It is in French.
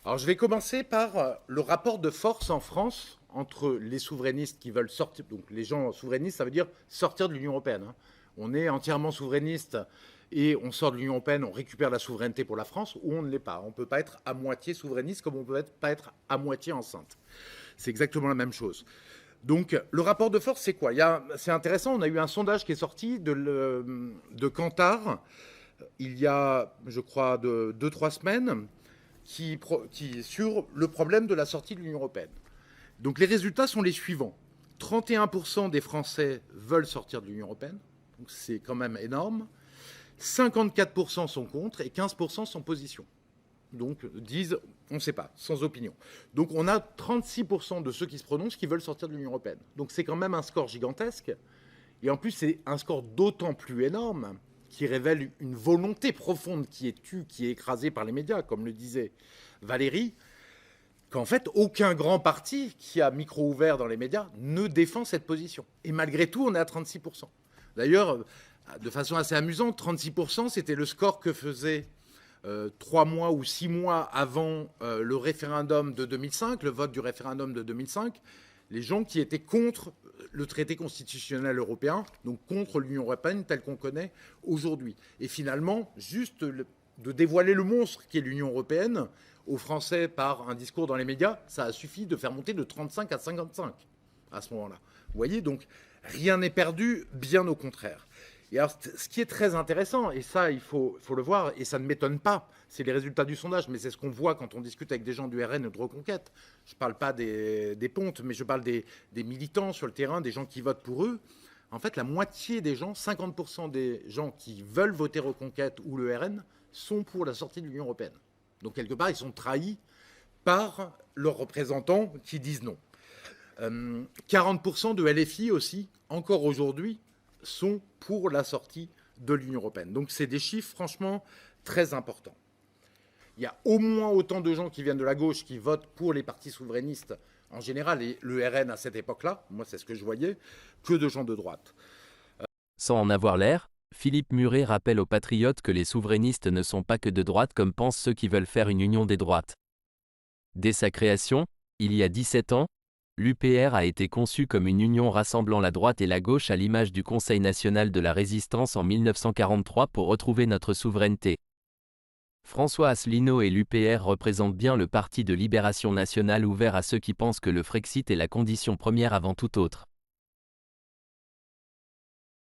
Alors, je vais commencer par le rapport de force en France entre les souverainistes qui veulent sortir. Donc, les gens souverainistes, ça veut dire sortir de l'Union européenne, hein. On est entièrement souverainiste et on sort de l'Union européenne, on récupère la souveraineté pour la France, ou on ne l'est pas. On ne peut pas être à moitié souverainiste comme on ne peut pas être à moitié enceinte. C'est exactement la même chose. Donc, le rapport de force, c'est quoi? C'est intéressant, on a eu un sondage qui est sorti de Kantar il y a, je crois, 2-3 semaines, sur le problème de la sortie de l'Union européenne. Donc les résultats sont les suivants. 31% des Français veulent sortir de l'Union européenne, donc c'est quand même énorme. 54% sont contre et 15% sont position. Donc disent, on ne sait pas, sans opinion. Donc on a 36% de ceux qui se prononcent qui veulent sortir de l'Union européenne. Donc c'est quand même un score gigantesque. Et en plus, c'est un score d'autant plus énorme qui révèle une volonté profonde qui est tue, qui est écrasée par les médias, comme le disait Valérie, qu'en fait, aucun grand parti qui a micro ouvert dans les médias ne défend cette position. Et malgré tout, on est à 36%. D'ailleurs, de façon assez amusante, 36%, c'était le score que faisait 3 mois ou 6 mois avant le référendum de 2005, le vote du référendum de 2005, les gens qui étaient contre le traité constitutionnel européen, donc contre l'Union européenne telle qu'on connaît aujourd'hui. Et finalement, juste de dévoiler le monstre qu'est l'Union européenne aux Français par un discours dans les médias, ça a suffi de faire monter de 35 à 55 à ce moment-là. Vous voyez, donc rien n'est perdu, bien au contraire. Et alors, ce qui est très intéressant, et ça, il faut le voir, et ça ne m'étonne pas, c'est les résultats du sondage, mais c'est ce qu'on voit quand on discute avec des gens du RN et de Reconquête. Je ne parle pas des pontes, mais je parle des militants sur le terrain, des gens qui votent pour eux. En fait, la moitié des gens, 50% des gens qui veulent voter Reconquête ou le RN, sont pour la sortie de l'Union européenne. Donc, quelque part, ils sont trahis par leurs représentants qui disent non. 40% de LFI aussi, encore aujourd'hui, sont pour la sortie de l'Union européenne. Donc c'est des chiffres franchement très importants. Il y a au moins autant de gens qui viennent de la gauche qui votent pour les partis souverainistes en général, et le RN à cette époque-là, moi c'est ce que je voyais, que de gens de droite. Sans en avoir l'air, Philippe Muret rappelle aux patriotes que les souverainistes ne sont pas que de droite comme pensent ceux qui veulent faire une union des droites. Dès sa création, il y a 17 ans, l'UPR a été conçue comme une union rassemblant la droite et la gauche à l'image du Conseil national de la résistance en 1943 pour retrouver notre souveraineté. François Asselineau et l'UPR représentent bien le parti de libération nationale ouvert à ceux qui pensent que le Frexit est la condition première avant tout autre.